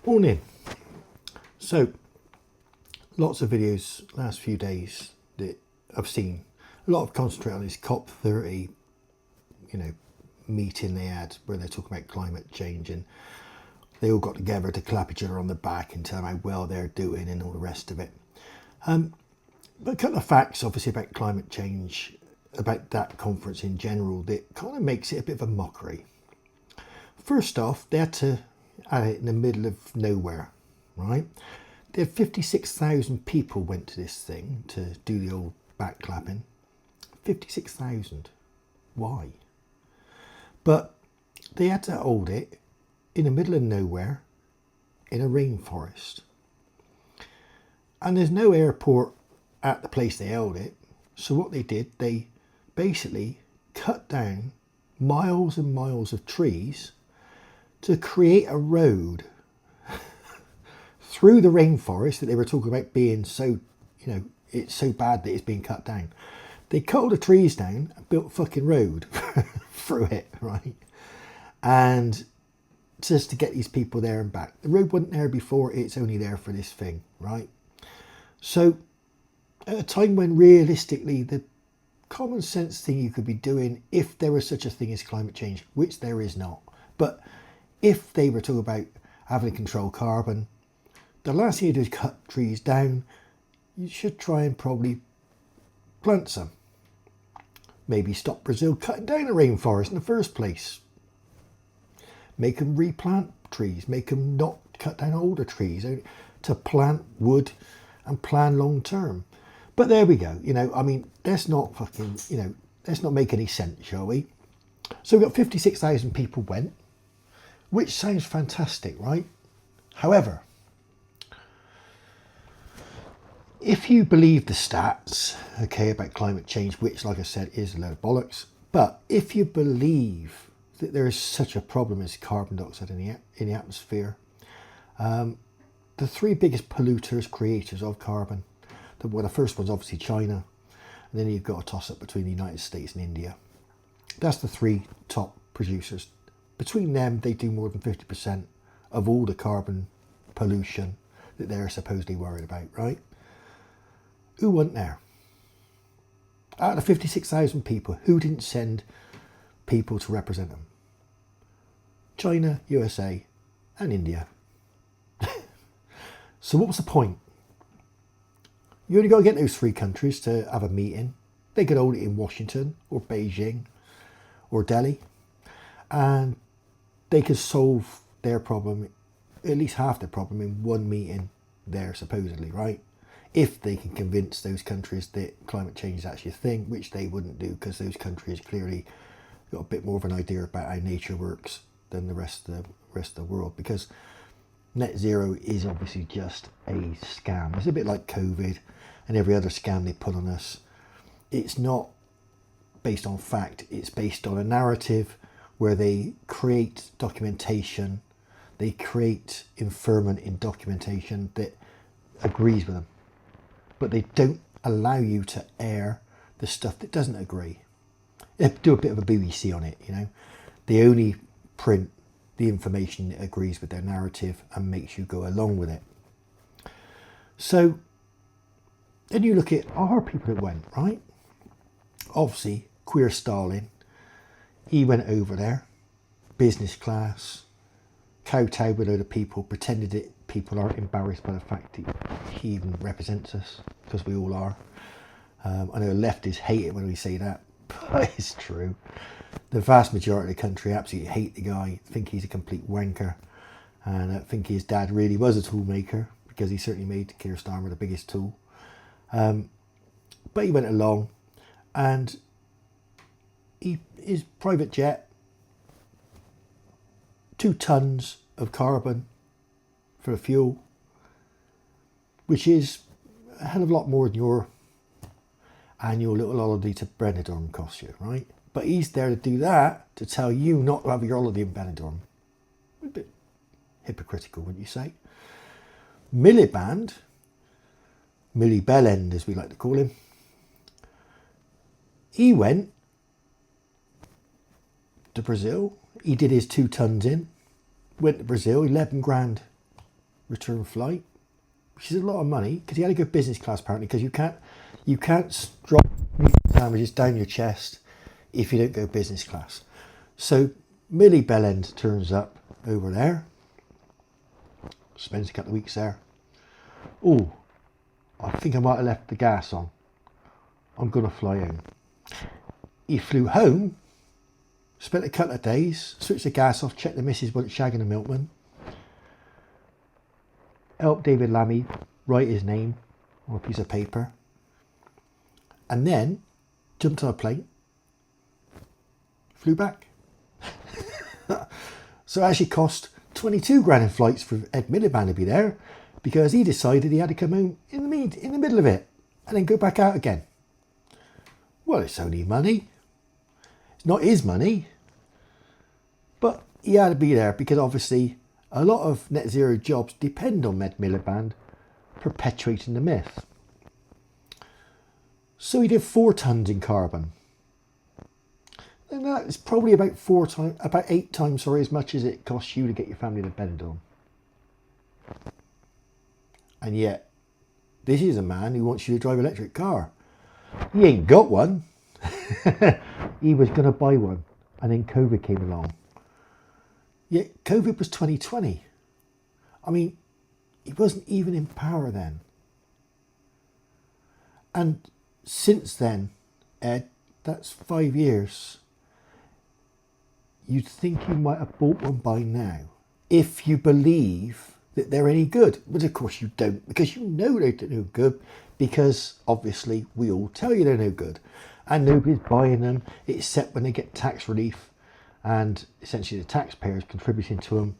Morning. So, lots of videos last few days that I've seen. A lot of concentrate on this COP30, meeting they had where they're talking about climate change, and they all got together to clap each other on the back and tell them how well they're doing and all the rest of it. But a couple of facts, obviously, about climate change, about that conference in general, that kind of makes it a bit of a mockery. First off, they had to add it in the middle of nowhere, right? They had 56,000 people went to this thing to do the old back clapping. 56,000. Why? But they had to hold it in the middle of nowhere in a rainforest. And there's no airport at the place they held it. So what they did, they basically cut down miles and miles of trees to create a road through the rainforest that they were talking about being so, it's so bad that it's being cut down. They cut all the trees down and built a fucking road through it, right? And just to get these people there and back. The road wasn't there before, it's only there for this thing, right? So at a time when realistically the common sense thing you could be doing, if there was such a thing as climate change, which there is not, but if they were talking about having to control carbon, the last thing you do is cut trees down. You should try and probably plant some. Maybe stop Brazil cutting down a rainforest in the first place. Make them replant trees. Make them not cut down older trees to plant wood and plan long term. But there we go. Let's not fucking, let's not make any sense, shall we? So we've got 56,000 people went, which sounds fantastic, right? However, if you believe the stats, okay, about climate change, which, like I said, is a load of bollocks, but if you believe that there is such a problem as carbon dioxide in the atmosphere, the three biggest polluters, creators of carbon, the first one's obviously China, and then you've got a toss-up between the United States and India. That's the three top producers. Between them, they do more than 50% of all the carbon pollution that they're supposedly worried about, right? Who wasn't there? Out of 56,000 people, who didn't send people to represent them? China, USA, and India. So what was the point? You only got to get those three countries to have a meeting. They could hold it in Washington or Beijing or Delhi, and they could solve their problem, at least half their problem, in one meeting there, supposedly, right? If they can convince those countries that climate change is actually a thing, which they wouldn't do, because those countries clearly got a bit more of an idea about how nature works than the rest of the world, because net zero is obviously just a scam. It's a bit like COVID and every other scam they put on us. It's not based on fact, it's based on a narrative where they create documentation, they create inferment in documentation that agrees with them, but they don't allow you to air the stuff that doesn't agree. They do a bit of a BBC on it, They only print the information that agrees with their narrative and makes you go along with it. So then you look at our people that went, right? Obviously, Queer Stalin, he went over there, business class, kowtowed with a load of people, pretended that people aren't embarrassed by the fact that he even represents us, because we all are. I know leftists hate it when we say that, but it's true. The vast majority of the country absolutely hate the guy, think he's a complete wanker, and I think his dad really was a tool maker, because he certainly made Keir Starmer the biggest tool. But he went along, and his private jet, 2 tons of carbon for the fuel, which is a hell of a lot more than your annual little holiday to Benidorm costs you, right? But he's there to do that, to tell you not to have your holiday in Benidorm. A bit hypocritical, wouldn't you say? Miliband, Millie Bellend as we like to call him, he went to Brazil. He did his 2 tons in, went to Brazil, 11 grand return flight, which is a lot of money because he had to go business class apparently, because you can't drop sandwiches down your chest if you don't go business class. So Millie Bellend turns up over there, spends a couple of weeks there. Oh, I think I might have left the gas on. I'm going to fly home. He flew home, spent a couple of days, switched the gas off, checked the missus wasn't shagging the milkman, helped David Lammy write his name on a piece of paper, and then jumped on a plane, flew back. So it actually cost 22 grand in flights for Ed Miliband to be there, because he decided he had to come home in the middle of it and then go back out again. Well, it's only money. It's not his money, but he had to be there because obviously a lot of net zero jobs depend on Ed Miliband perpetuating the myth. So he did 4 tons in carbon. And that is probably about 8 times as much as it costs you to get your family to Benidorm. And yet, this is a man who wants you to drive an electric car. He ain't got one. He was going to buy one, and then COVID came along. Yet COVID was 2020. I mean, he wasn't even in power then. And since then, Ed, that's 5 years. You'd think you might have bought one by now, if you believe that they're any good. But of course you don't, because you know they're no good, because obviously we all tell you they're no good. And nobody's buying them, except when they get tax relief, and essentially the taxpayers contributing to them.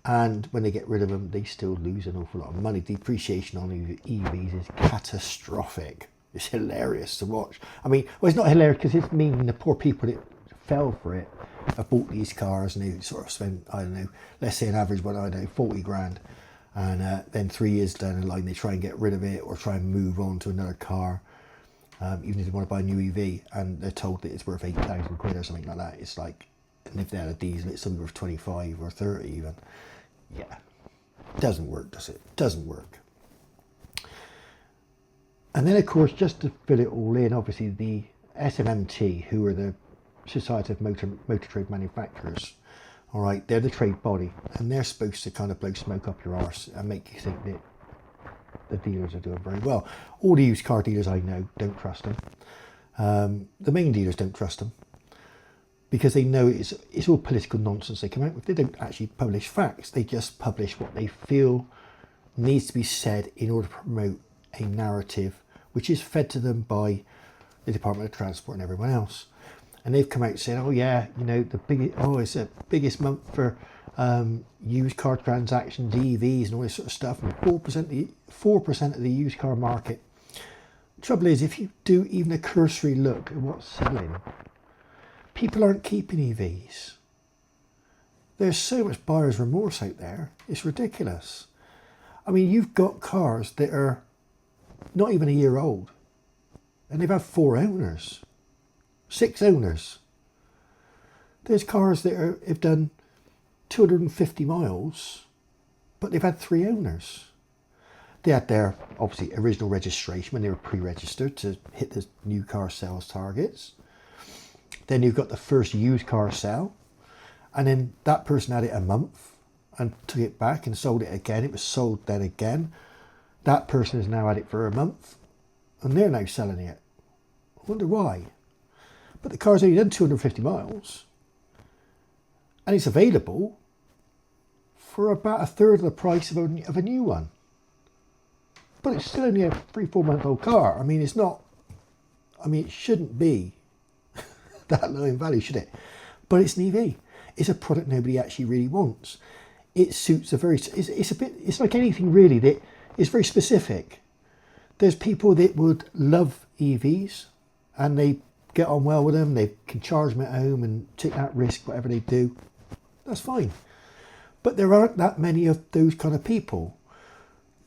And when they get rid of them, they still lose an awful lot of money. Depreciation on EVs is catastrophic. It's hilarious to watch. I mean, well, it's not hilarious because it's meaning the poor people that fell for it have bought these cars and they sort of spend, I don't know, let's say an average one, I don't know, 40 grand. And then 3 years down the line, they try and get rid of it or try and move on to another car, even if they want to buy a new EV, and they're told that it's worth 8,000 quid or something like that. It's like, and if they had a diesel, it's something worth 25 or 30 even. Yeah, doesn't work, does it? Doesn't work. And then, of course, just to fill it all in, obviously the SMMT, who are the Society of Motor Trade Manufacturers, all right, they're the trade body, and they're supposed to kind of blow smoke up your arse and make you think that the dealers are doing very well. All the used car dealers I know don't trust them. The main dealers don't trust them because they know it's all political nonsense they come out with. They don't actually publish facts. They just publish what they feel needs to be said in order to promote a narrative which is fed to them by the Department of Transport and everyone else. And they've come out saying, oh yeah, you know, it's the biggest month for used car transactions, EVs and all this sort of stuff, and 4% of the used car market. The trouble is, if you do even a cursory look at what's selling, people aren't keeping EVs. There's so much buyer's remorse out there, it's ridiculous. I mean, you've got cars that are not even a year old, and they've had 4 owners. 6 owners. There's cars that have done 250 miles, but they've had 3 owners. They had their, obviously, original registration when they were pre-registered to hit the new car sales targets. Then you've got the first used car sale, and then that person had it a month and took it back and sold it again. It was sold then again. That person has now had it for a month, and they're now selling it. I wonder why. But the car's only done 250 miles and it's available for about a third of the price of a new one. But it's still only a 3-4 month old car. I mean, it's not, I mean, it shouldn't be that low in value, should it? But it's an EV. It's a product nobody actually really wants. It suits it's like anything really that is very specific. There's people that would love EVs and they get on well with them, they can charge them at home and take that risk, whatever they do, that's fine. But there aren't that many of those kind of people.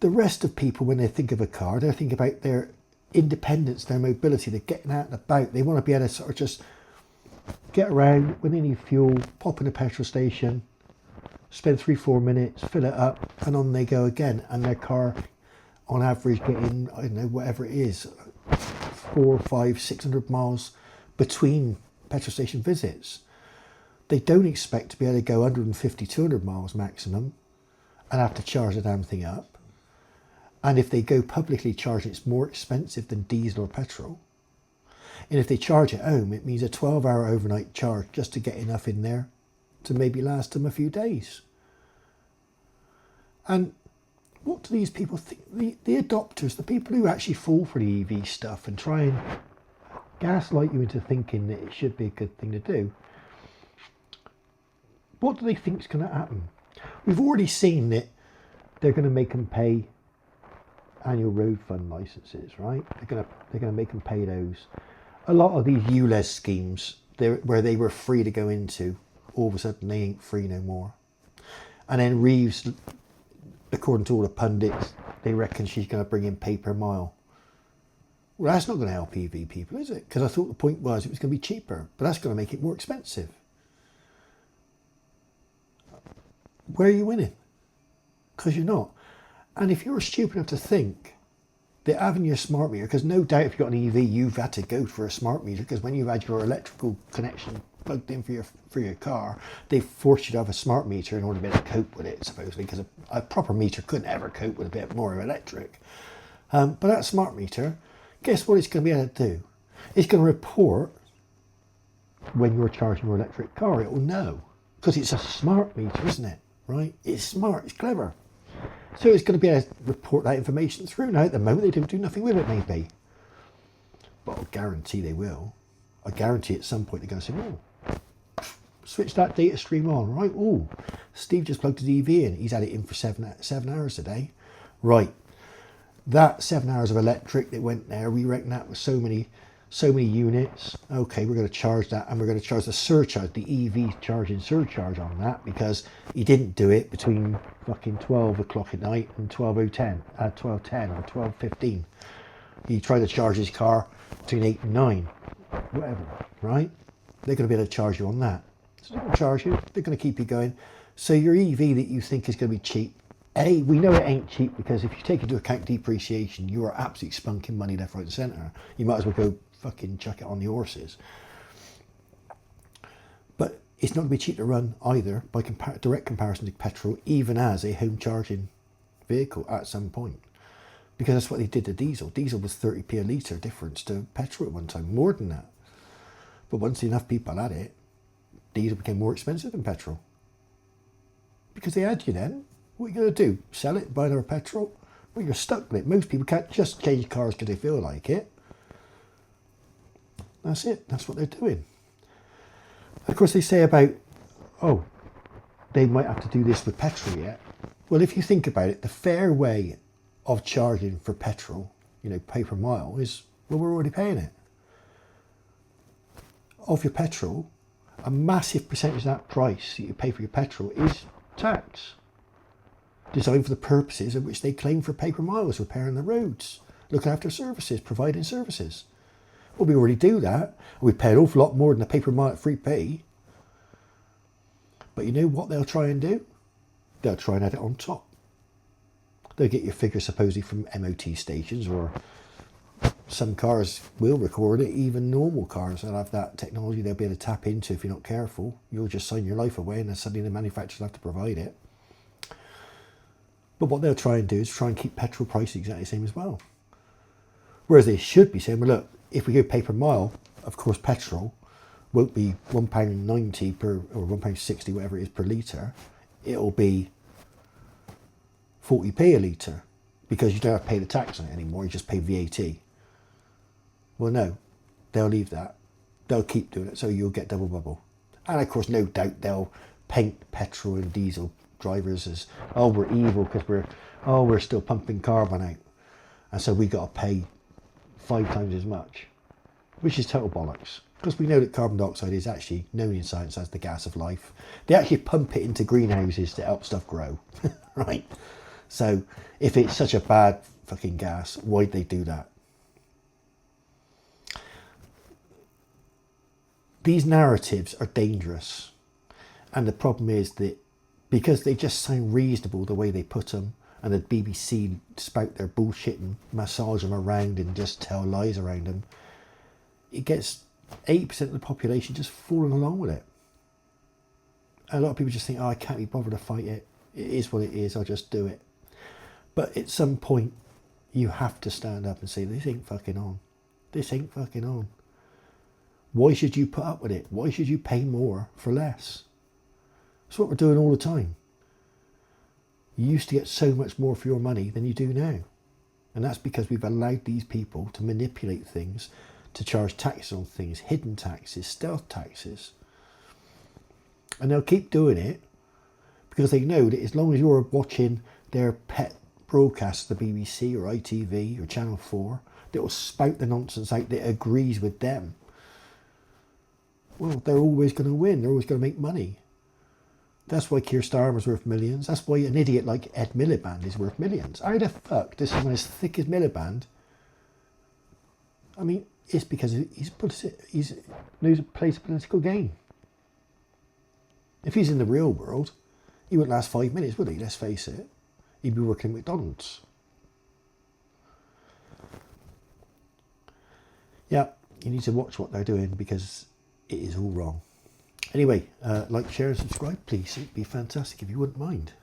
The rest of people, when they think of a car, they think about their independence, their mobility, they're getting out and about, they want to be able to sort of just get around when they need fuel, pop in a petrol station, spend 3-4 minutes, fill it up, and on they go again. And their car, on average, getting, I don't know, whatever it is, 400, 500, 600 miles between petrol station visits. They don't expect to be able to go 150, 200 miles maximum and have to charge the damn thing up. And if they go publicly charging, it's more expensive than diesel or petrol. And if they charge at home, it means a 12-hour overnight charge just to get enough in there to maybe last them a few days. And what do these people think? The adopters, the people who actually fall for the EV stuff and try and gaslight you into thinking that it should be a good thing to do, what do they think is going to happen? We've already seen that they're going to make them pay annual road fund licenses, right? They're going to make them pay those. A lot of these ULEZ schemes, where they were free to go into, all of a sudden they ain't free no more. And then Reeves, according to all the pundits, they reckon she's going to bring in pay per mile. Well, that's not going to help EV people, is it? Because I thought the point was it was going to be cheaper, but that's going to make it more expensive. Where are you winning? Because you're not. And if you're stupid enough to think that having your smart meter, because no doubt if you've got an EV, you've had to go for a smart meter, because when you've had your electrical connection plugged in for your car, they forced you to have a smart meter in order to be able to cope with it, supposedly, because a proper meter couldn't ever cope with a bit more electric. But that smart meter, guess what it's going to be able to do? It's going to report when you're charging your electric car. It will know, because it's a smart meter, isn't it? Right? It's smart, it's clever. So it's going to be able to report that information through. Now, at the moment, they don't do nothing with it, maybe. But I'll guarantee they will. I guarantee at some point they're going to say, oh, switch that data stream on, right? Oh, Steve just plugged his EV in. He's had it in for 7 hours a day. Right. That 7 hours of electric that went there, we reckon that was so many units. Okay, we're going to charge that, and we're going to charge the surcharge, the EV charging surcharge on that, because he didn't do it between fucking 12 o'clock at night and 12:10 or 12:15. He tried to charge his car between 8 and 9, whatever, right? They're going to be able to charge you on that. So they're going to charge you, they're going to keep you going. So your EV that you think is going to be cheap, we know it ain't cheap, because if you take into account depreciation, you are absolutely spunking money left, right and centre. You might as well go fucking chuck it on the horses. But it's not going to be cheap to run either by direct comparison to petrol, even as a home charging vehicle at some point. Because that's what they did to diesel. Diesel was 30p a litre difference to petrol at one time, more than that. But once enough people had it, diesel became more expensive than petrol. Because they had you then. What are you going to do? Sell it, buy another petrol? Well, you're stuck with it. Most people can't just change cars because they feel like it. That's it. That's what they're doing. Of course, they say about, oh, they might have to do this with petrol yet. Well, if you think about it, the fair way of charging for petrol, pay per mile, is, well, we're already paying it. Of your petrol, a massive percentage of that price that you pay for your petrol is tax, designed for the purposes of which they claim for pay per miles, repairing the roads, looking after services, providing services. Well, we already do that, and we pay an awful lot more than the pay per mile at free pay. But you know what they'll try and do? They'll try and add it on top. They'll get your figure supposedly from MOT stations, or some cars will record it. Even normal cars will have that technology they'll be able to tap into if you're not careful. You'll just sign your life away, and then suddenly the manufacturers have to provide it. But what they'll try and do is try and keep petrol prices exactly the same as well. Whereas they should be saying, well, look, if we go pay per mile, of course, petrol won't be £1.90 per, or £1.60, whatever it is per litre. It'll be 40p a litre, because you don't have to pay the tax on it anymore. You just pay VAT. Well, no, they'll leave that. They'll keep doing it, so you'll get double bubble. And of course, no doubt they'll paint petrol and diesel drivers as, oh, we're evil because we're still pumping carbon out, and so we got to pay 5 times as much, which is total bollocks, because we know that carbon dioxide is actually known in science as the gas of life. They actually pump it into greenhouses to help stuff grow, right? So if it's such a bad fucking gas, why'd they do that? These narratives are dangerous, and the problem is that because they just sound reasonable the way they put them, and the BBC spout their bullshit and massage them around and just tell lies around them. It gets 80% of the population just falling along with it. A lot of people just think, oh, I can't be bothered to fight it. It is what it is, I'll just do it. But at some point, you have to stand up and say, this ain't fucking on. This ain't fucking on. Why should you put up with it? Why should you pay more for less? That's what we're doing all the time. You used to get so much more for your money than you do now. And that's because we've allowed these people to manipulate things, to charge taxes on things, hidden taxes, stealth taxes. And they'll keep doing it because they know that as long as you're watching their pet broadcasts, the BBC or ITV or Channel 4, that will spout the nonsense out that agrees with them, well, they're always going to win. They're always going to make money. That's why Keir Starmer's worth millions. That's why an idiot like Ed Miliband is worth millions. How the fuck does someone as thick as Miliband? I mean, it's because he's plays a political game. If he's in the real world, he wouldn't last 5 minutes, would he? Let's face it. He'd be working at McDonald's. Yeah, you need to watch what they're doing because it is all wrong. Anyway, like, share and subscribe, please. It'd be fantastic if you wouldn't mind.